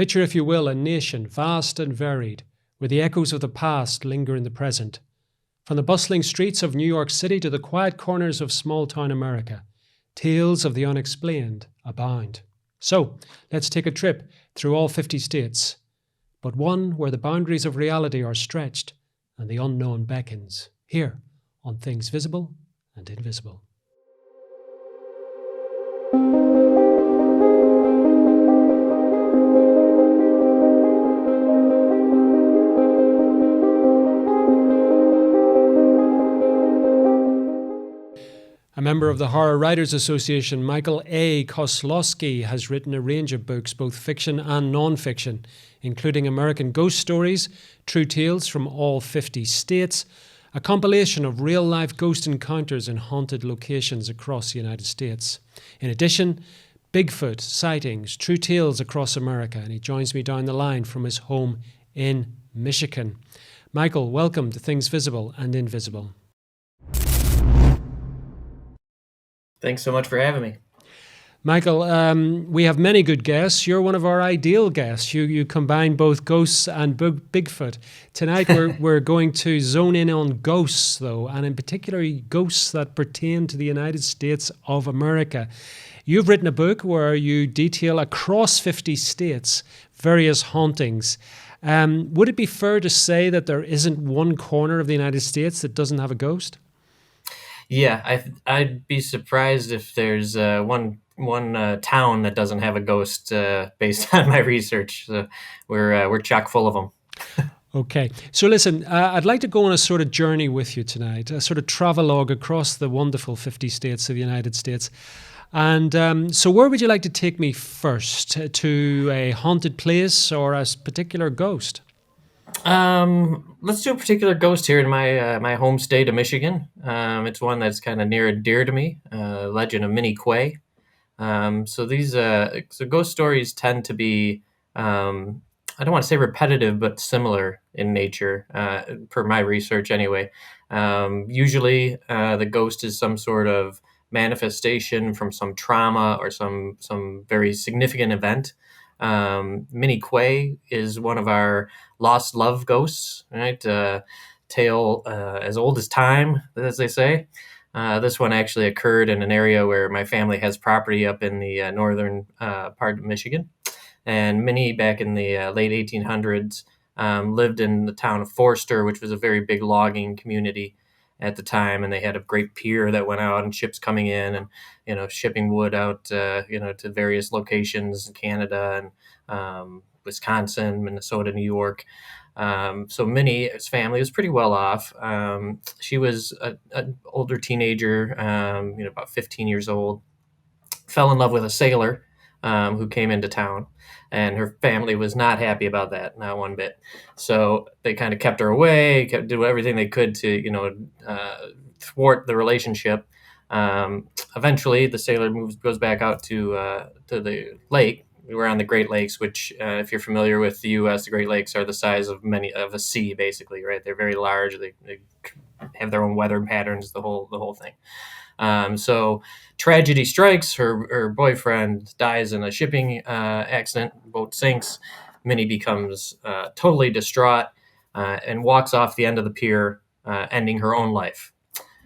Picture, if you will, a nation vast and varied, where the echoes of the past linger in the present. From the bustling streets of New York City to the quiet corners of small-town America, tales of the unexplained abound. So, let's take a trip through all 50 states, but one where the boundaries of reality are stretched and the unknown beckons, here on Things Visible and Invisible. A member of the Horror Writers Association, Michael A. Kozlowski has written a range of books, both fiction and non-fiction, including American Ghost Stories, True Tales from all 50 states, a compilation of real-life ghost encounters in haunted locations across the United States. In addition, Bigfoot sightings, true tales across America, and he joins me down the line from his home in Michigan. Michael, welcome to Things Visible and Invisible. Thanks so much for having me. Michael, we have many good guests. You're one of our ideal guests. You combine both ghosts and Bigfoot. Tonight we're going to zone in on ghosts, though, and in particular ghosts that pertain to the United States of America. You've written a book where you detail across 50 states various hauntings. Would it be fair to say that there isn't one corner of the United States that doesn't have a ghost? Yeah, I'd be surprised if there's one town that doesn't have a ghost based on my research. So we're chock full of them. Okay, so listen, I'd like to go on a sort of journey with you tonight, a sort of travelogue across the wonderful 50 states of the United States. And so where would you like to take me first? To a haunted place or a particular ghost? Let's do a particular ghost here in my home state of Michigan. It's one that's kind of near and dear to me. Legend of Quay. So these ghost stories tend to be I don't want to say repetitive, but similar in nature, per my research anyway. Usually, the ghost is some sort of manifestation from some trauma or some very significant event. Quay is one of our lost love ghosts, right? Tale as old as time, as they say. This one actually occurred in an area where my family has property up in the northern part of Michigan. And Minnie, back in the late 1800s, lived in the town of Forster, which was a very big logging community at the time. And they had a great pier that went out and ships coming in and, shipping wood out, to various locations in Canada and Wisconsin, Minnesota, New York. So Minnie's family was pretty well off. She was an older teenager, about 15 years old, fell in love with a sailor who came into town, and her family was not happy about that, not one bit. So they kind of kept her away, did everything they could to, thwart the relationship. Eventually, the sailor goes back out to the lake. We were on the Great Lakes, which, if you're familiar with the U.S., the Great Lakes are the size of a sea, basically, right? They're very large. They have their own weather patterns, the whole thing. So tragedy strikes. Her boyfriend dies in a shipping accident. Boat sinks. Minnie becomes totally distraught and walks off the end of the pier, ending her own life.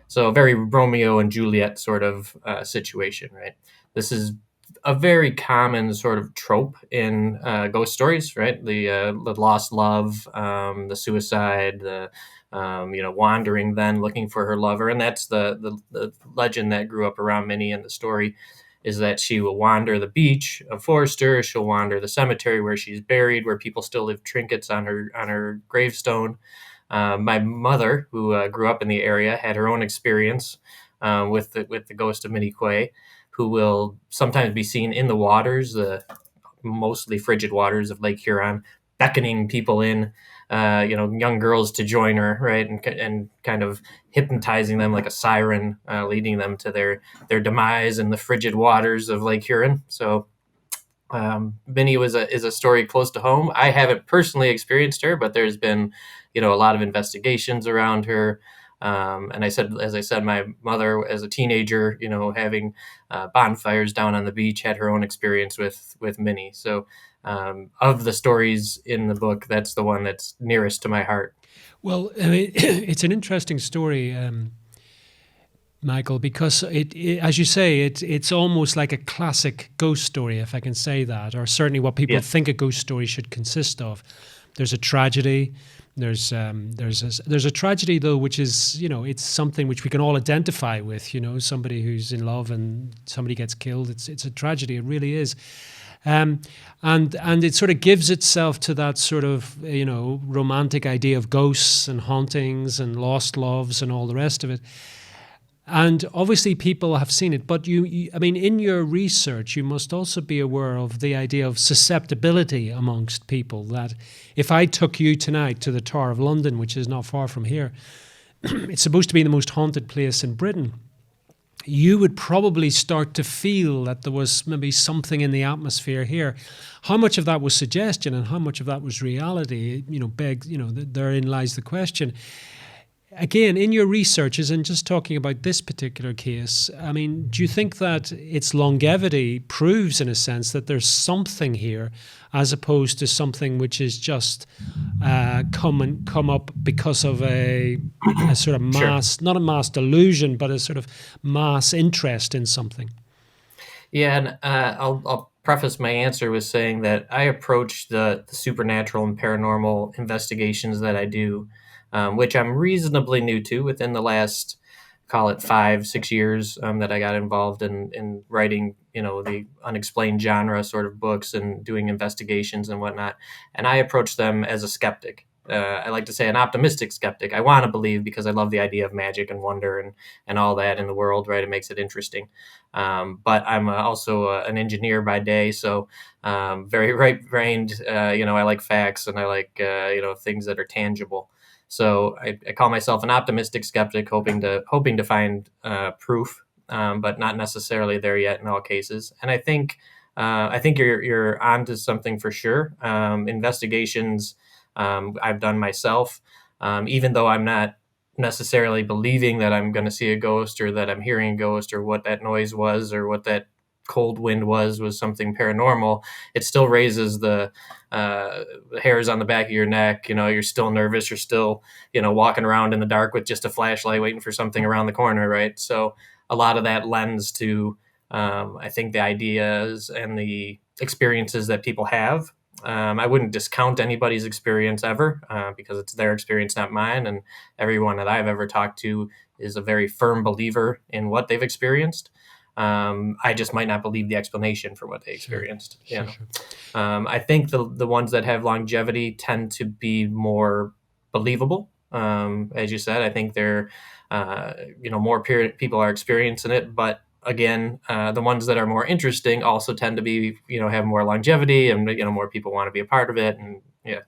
So a very Romeo and Juliet sort of situation, right? This is a very common sort of trope in ghost stories, right? The lost love, the suicide, the wandering then looking for her lover. And that's the legend that grew up around Minnie, and the story is that she will wander the beach of Forester. She'll wander the cemetery where she's buried, where people still leave trinkets on her gravestone. My mother, who grew up in the area, had her own experience with the ghost of Quay, who will sometimes be seen in the waters, the mostly frigid waters of Lake Huron, beckoning people in, young girls to join her, right, and kind of hypnotizing them like a siren, leading them to their demise in the frigid waters of Lake Huron. So Minnie is a story close to home. I haven't personally experienced her, but there's been, a lot of investigations around her. And as I said, my mother, as a teenager, having bonfires down on the beach, had her own experience with Minnie. So of the stories in the book, that's the one that's nearest to my heart. Well, I mean, it's an interesting story, Michael, because as you say, it's almost like a classic ghost story, if I can say that, or certainly what people Yeah, think a ghost story should consist of. There's a tragedy. There's a tragedy though, which is, it's something which we can all identify with. Somebody who's in love and somebody gets killed. It's a tragedy. It really is. Um, and it sort of gives itself to that sort of romantic idea of ghosts and hauntings and lost loves and all the rest of it. And obviously, people have seen it, but I mean, in your research, you must also be aware of the idea of susceptibility amongst people. That if I took you tonight to the Tower of London, which is not far from here, it's supposed to be the most haunted place in Britain. You would probably start to feel that there was maybe something in the atmosphere here. How much of that was suggestion and how much of that was reality? Therein lies the question. Again, in your researches and just talking about this particular case, I mean, do you think that its longevity proves, in a sense, that there's something here, as opposed to something which is just come up because of a sort of mass, not a mass delusion, but a sort of mass interest in something? Yeah, and I'll preface my answer with saying that I approach the supernatural and paranormal investigations that I do, which I'm reasonably new to within the last, call it 5, 6 years, that I got involved in writing, the unexplained genre sort of books and doing investigations and whatnot. And I approach them as a skeptic. I like to say an optimistic skeptic. I want to believe because I love the idea of magic and wonder and all that in the world, right? It makes it interesting. But I'm also an engineer by day, so very right-brained. I like facts and I like things that are tangible. So I call myself an optimistic skeptic, hoping to find proof, but not necessarily there yet in all cases. And I think you're onto something for sure. Investigations I've done myself, even though I'm not necessarily believing that I'm going to see a ghost or that I'm hearing a ghost or what that noise was or what that cold wind was something paranormal. It still raises the hairs on the back of your neck. You're still nervous. You're still walking around in the dark with just a flashlight waiting for something around the corner, right? So a lot of that lends to I think the ideas and the experiences that people have. I wouldn't discount anybody's experience ever, because it's their experience, not mine. And everyone that I've ever talked to is a very firm believer in what they've experienced. I just might not believe the explanation for what they experienced. Sure. I think the ones that have longevity tend to be more believable. As you said, I think they're more people are experiencing it, but again, the ones that are more interesting also tend to be, have more longevity and, more people want to be a part of it. And yeah.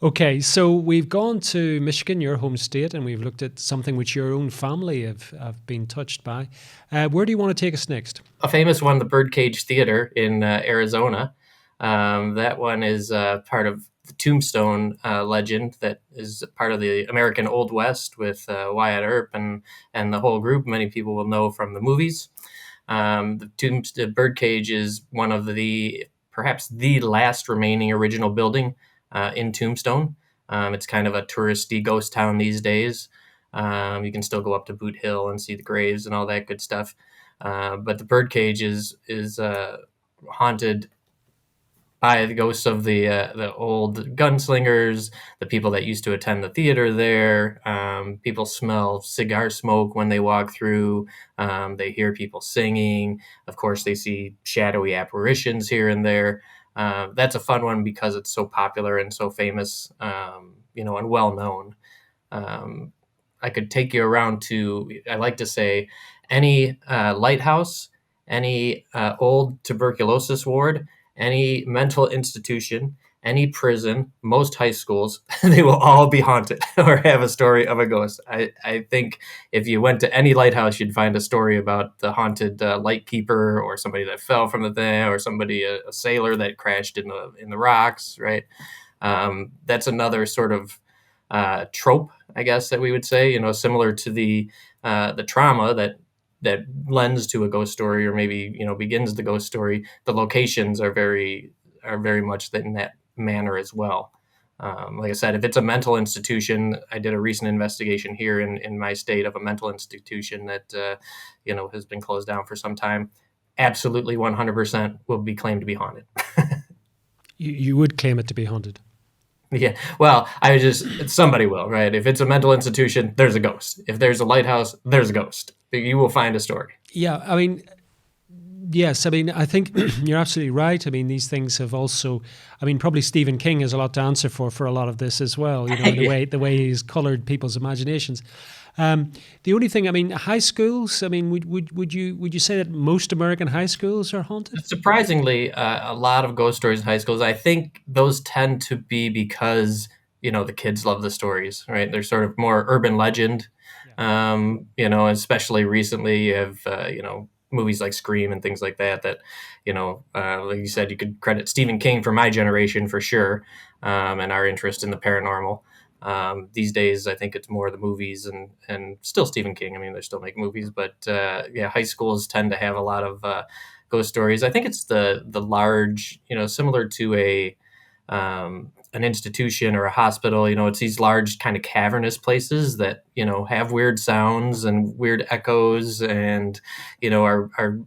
Okay, so we've gone to Michigan, your home state, and we've looked at something which your own family have been touched by. Where do you want to take us next? A famous one, the Birdcage Theater in Arizona. That one is part of the Tombstone legend that is part of the American Old West with Wyatt Earp and the whole group. Many people will know from the movies. The Birdcage is one of perhaps the last remaining original building in Tombstone. It's kind of a touristy ghost town these days. You can still go up to Boot Hill and see the graves and all that good stuff. But the Birdcage is haunted by the ghosts of the old gunslingers, the people that used to attend the theater there. People smell cigar smoke when they walk through. They hear people singing. Of course, they see shadowy apparitions here and there. That's a fun one because it's so popular and so famous, and well known. I could take you around to, I like to say, any lighthouse, any old tuberculosis ward, any mental institution, any prison, most high schools, they will all be haunted or have a story of a ghost. I think if you went to any lighthouse, you'd find a story about the haunted lightkeeper or somebody that fell from the thing or somebody, a sailor that crashed in the rocks, right? That's another sort of trope, I guess, that we would say, similar to the trauma that lends to a ghost story or maybe begins the ghost story. The locations are very are very much in that manner as well. Like I said, if it's a mental institution, I did a recent investigation here in my state of a mental institution that has been closed down for some time. Absolutely, 100% will be claimed to be haunted. You would claim it to be haunted. Yeah, well, somebody will, right? If it's a mental institution, there's a ghost. If there's a lighthouse, there's a ghost. You will find a story. Yeah, I mean, yes, I mean, I think you're absolutely right. I mean, these things have also, I mean, probably Stephen King has a lot to answer for a lot of this as well. You know, Yeah. the way he's coloured people's imaginations. The only thing, I mean, high schools. I mean, would you say that most American high schools are haunted? Surprisingly, a lot of ghost stories in high schools. I think those tend to be because the kids love the stories, right? They're sort of more urban legend. Yeah. Especially recently, you have movies like Scream and things like that. That like you said, you could credit Stephen King for my generation for sure, and our interest in the paranormal. These days, I think it's more the movies and still Stephen King. I mean, they still make movies, but yeah, high schools tend to have a lot of ghost stories. I think it's the large, similar to an institution or a hospital. It's these large kind of cavernous places that have weird sounds and weird echoes, and are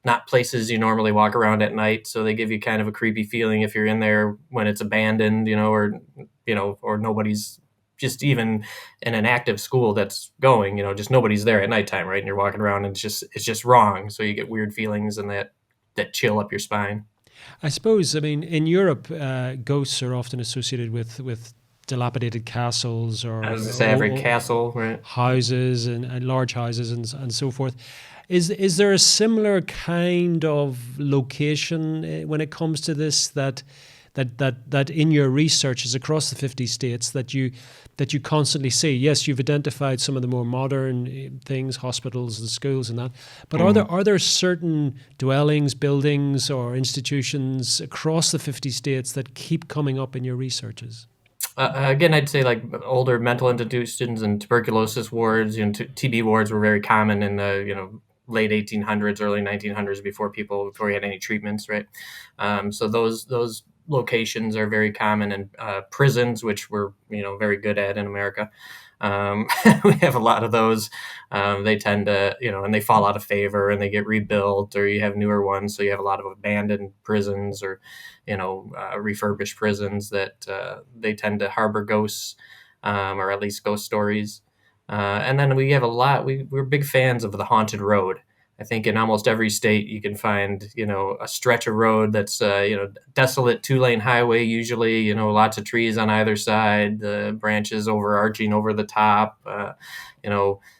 not places you normally walk around at night. So they give you kind of a creepy feeling if you're in there when it's abandoned, or nobody's just even in an active school that's going, just nobody's there at nighttime, right? And you're walking around and it's just wrong. So you get weird feelings and that chill up your spine. I suppose. I mean, in Europe, ghosts are often associated with dilapidated castles I was or, gonna say every castle, right? houses and large houses and so forth. Is there a similar kind of location when it comes to this that in your researches across the 50 states that you constantly see? Yes, you've identified some of the more modern things, hospitals and schools and that. But are there certain dwellings, buildings, or institutions across the 50 states that keep coming up in your researches? Again, I'd say like older mental institutions and tuberculosis wards, TB wards were very common in the late 1800s, early 1900s, before we had any treatments, right? So those locations are very common in prisons, which we're very good at in America. We have a lot of those. They tend to, and they fall out of favor and they get rebuilt, or you have newer ones. So you have a lot of abandoned prisons or, refurbished prisons that they tend to harbor ghosts, or at least ghost stories. And then we have we're big fans of the haunted road. I think in almost every state you can find, a stretch of road that's, desolate 2-lane highway, usually, lots of trees on either side, the branches overarching over the top.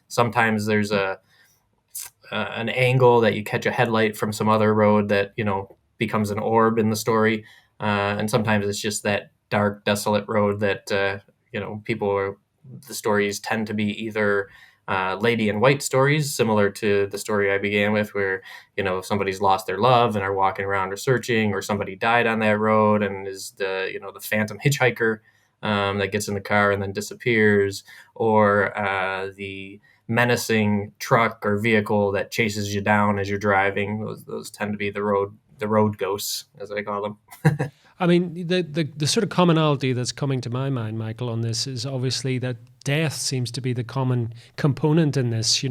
Sometimes there's an angle that you catch a headlight from some other road that, becomes an orb in the story. And sometimes it's just that dark, desolate road that, the stories tend to be either lady in white stories, similar to the story I began with, where somebody's lost their love and are walking around or searching, or somebody died on that road and is the phantom hitchhiker that gets in the car and then disappears, or the menacing truck or vehicle that chases you down as you're driving. Those tend to be the road ghosts, as I call them. I mean, the sort of commonality that's coming to my mind, Michael, on this is obviously that death seems to be the common component in this.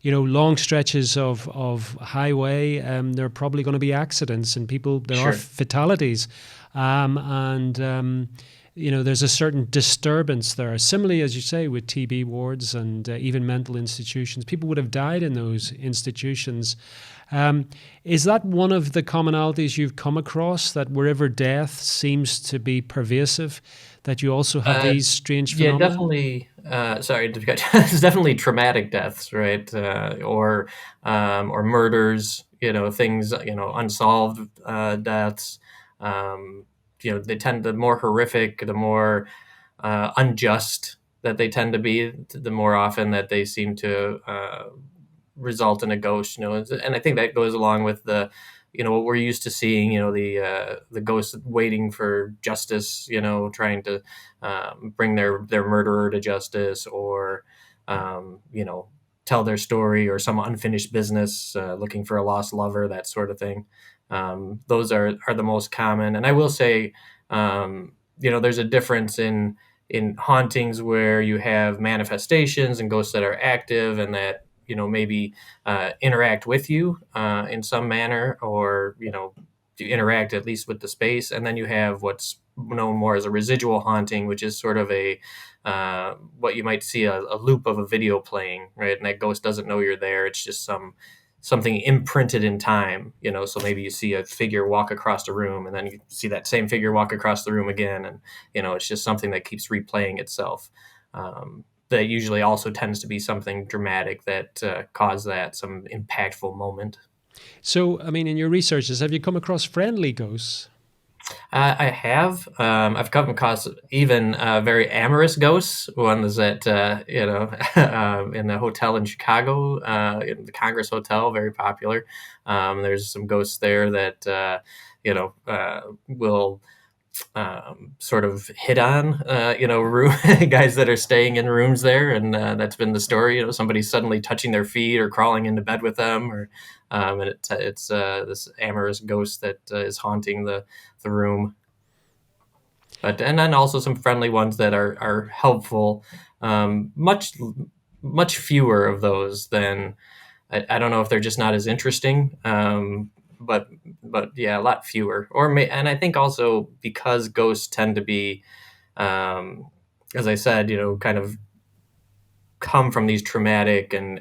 Long stretches of highway, there are probably going to be accidents and there are Sure. fatalities, and there's a certain disturbance there. Similarly, as you say, with TB wards and even mental institutions, people would have died in those institutions. Is that one of the commonalities you've come across, that wherever death seems to be pervasive, that you also have these strange Yeah, phenomena? definitely. Sorry to cut. It's definitely traumatic deaths, right? Or murders. Things. Unsolved deaths. They tend the more horrific, the more unjust that they tend to be, the more often that they seem to result in a ghost. And I think that goes along with what we're used to seeing. The ghost waiting for justice. Trying to bring their murderer to justice, or tell their story, or some unfinished business, looking for a lost lover, that sort of thing. Those are the most common. And I will say, there's a difference in hauntings where you have manifestations and ghosts that are active and that maybe interact with you in some manner, or you interact at least with the space. And then you have what's known more as a residual haunting, which is sort of a what you might see a loop of a video playing, right? And that ghost doesn't know you're there. It's just something imprinted in time, so maybe you see a figure walk across the room and then you see that same figure walk across the room again. And, it's just something that keeps replaying itself. That usually also tends to be something dramatic that caused that, some impactful moment. So, I mean, in your researches, have you come across friendly ghosts? I have. I've come across even very amorous ghosts, ones that, in a hotel in Chicago, in the Congress Hotel, very popular. There's some ghosts there that, will sort of hit on, room guys that are staying in rooms there. And that's been the story, somebody suddenly touching their feet or crawling into bed with them, or and it's this amorous ghost that is haunting the room. And then also some friendly ones that are helpful. Much fewer of those than, I don't know if they're just not as interesting. But yeah, a lot fewer. And I think also because ghosts tend to be, as I said, kind of come from these traumatic and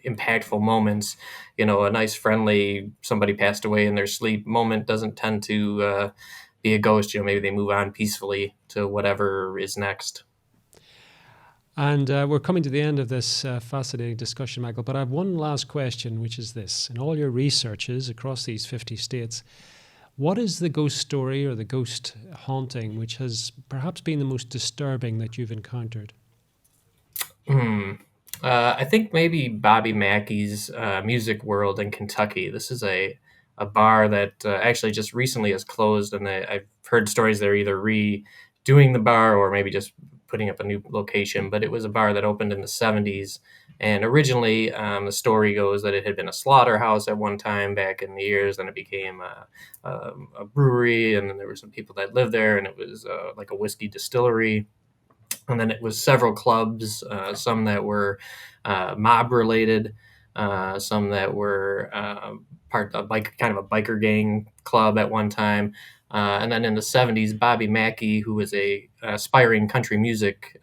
impactful moments. A nice friendly somebody passed away in their sleep moment doesn't tend to be a ghost. Maybe they move on peacefully to whatever is next. And we're coming to the end of this fascinating discussion, Michael, but I have one last question, which is this. In all your researches across these 50 states, what is the ghost story or the ghost haunting which has perhaps been the most disturbing that you've encountered? I think maybe Bobby Mackey's Music World in Kentucky. This is a bar that actually just recently has closed, and I've heard stories they're either redoing the bar or maybe just putting up a new location. But it was a bar that opened in the 70s. And originally, the story goes that it had been a slaughterhouse at one time back in the years. Then it became a brewery, and then there were some people that lived there, and it was like a whiskey distillery. And then it was several clubs, some that were mob related, some that were part of kind of a biker gang club at one time. And then in the 70s, Bobby Mackey, who was a aspiring country music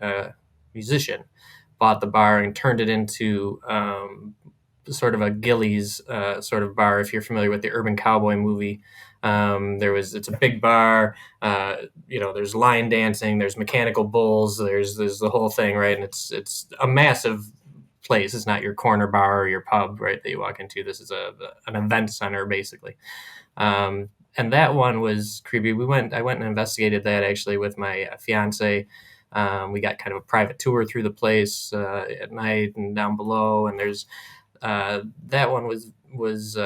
musician, bought the bar and turned it into sort of a Gillies sort of bar. If you're familiar with the Urban Cowboy movie, it's a big bar. There's line dancing, there's mechanical bulls, there's the whole thing, right? And it's a massive place. It's not your corner bar or your pub, right, that you walk into. This is an event center, basically. And that one was creepy. I went and investigated that actually with my fiance. We got kind of a private tour through the place at night and down below. And there's that one was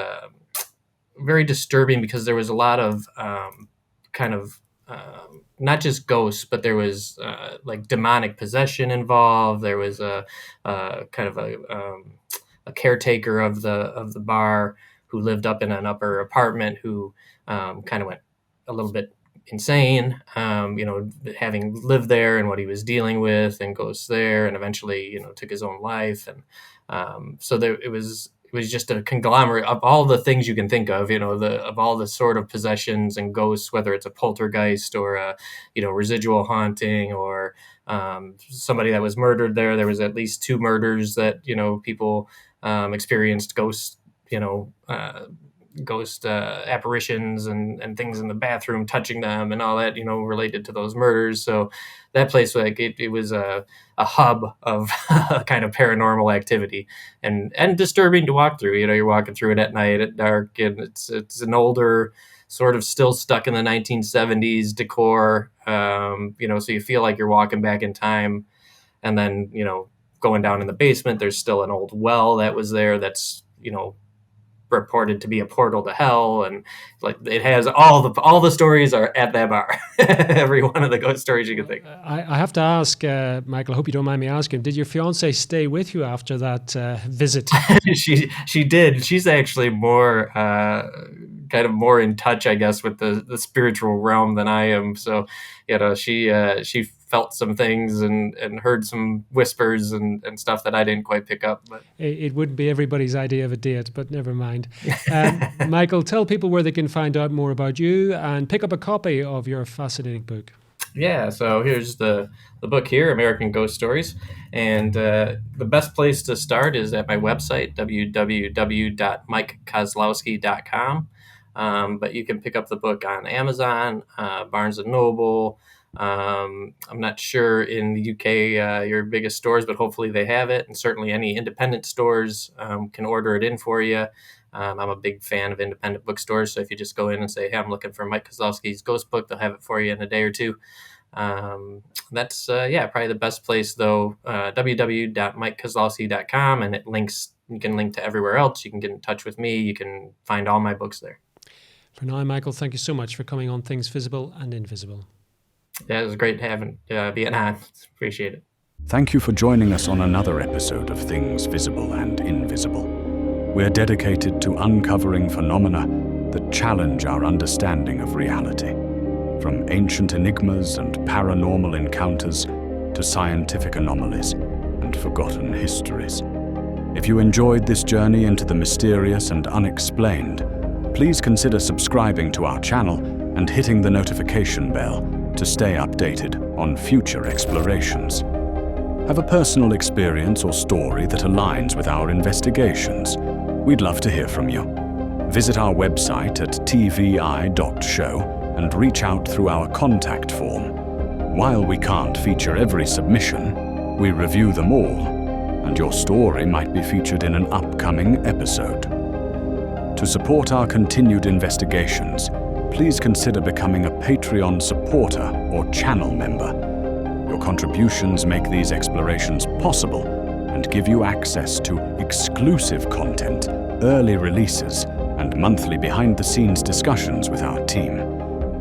very disturbing because there was a lot of kind of not just ghosts, but there was like demonic possession involved. There was a kind of a caretaker of the bar who lived up in an upper apartment who kind of went a little bit insane, having lived there and what he was dealing with, and goes there and eventually, took his own life. And so it was just a conglomerate of all the things you can think of, of all the sort of possessions and ghosts, whether it's a poltergeist or a, residual haunting or somebody that was murdered there. There was at least 2 murders that, people experienced ghost apparitions and things in the bathroom touching them and all that, related to those murders. So that place, like it was a hub of kind of paranormal activity and disturbing to walk through. You're walking through it at night at dark, and it's an older sort of still stuck in the 1970s decor. So you feel like you're walking back in time. And then, going down in the basement, there's still an old well that was there that's, reported to be a portal to hell, and like it has all the stories are at that bar. Every one of the ghost stories you can think. I have to ask, Michael, I hope you don't mind me asking, did your fiance stay with you after that visit? She did. She's actually more kind of more in touch, I guess, with the spiritual realm than I am. So, she felt some things and heard some whispers and stuff that I didn't quite pick up. But It wouldn't be everybody's idea of a date, but never mind. Michael, tell people where they can find out more about you and pick up a copy of your fascinating book. Yeah, so here's the book here, American Ghost Stories. And the best place to start is at my website, www.mikekozlowski.com. But you can pick up the book on Amazon, Barnes & Noble. I'm not sure in the UK your biggest stores, but hopefully they have it. And certainly any independent stores can order it in for you. I'm a big fan of independent bookstores, so if you just go in and say, hey, I'm looking for Mike Kozlowski's Ghost Book, they'll have it for you in a day or two. That's probably the best place, though, www.mikekozlowski.com, and you can link to everywhere else. You can get in touch with me. You can find all my books there. For now, Michael, thank you so much for coming on Things Visible and Invisible. Yeah, it was great being on. Appreciate it. Thank you for joining us on another episode of Things Visible and Invisible. We're dedicated to uncovering phenomena that challenge our understanding of reality, from ancient enigmas and paranormal encounters to scientific anomalies and forgotten histories. If you enjoyed this journey into the mysterious and unexplained, please consider subscribing to our channel and hitting the notification bell to stay updated on future explorations. Have a personal experience or story that aligns with our investigations? We'd love to hear from you. Visit our website at tvi.show and reach out through our contact form. While we can't feature every submission, we review them all, and your story might be featured in an upcoming episode. To support our continued investigations, please consider becoming a Patreon supporter or channel member. Your contributions make these explorations possible and give you access to exclusive content, early releases, and monthly behind-the-scenes discussions with our team.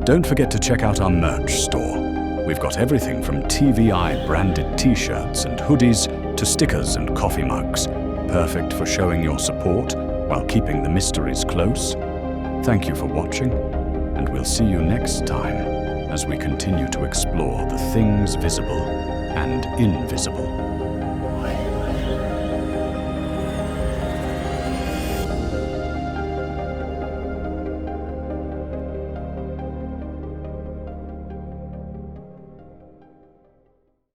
Don't forget to check out our merch store. We've got everything from TVI-branded t-shirts and hoodies to stickers and coffee mugs, perfect for showing your support while keeping the mysteries close. Thank you for watching, and we'll see you next time as we continue to explore the things visible and invisible.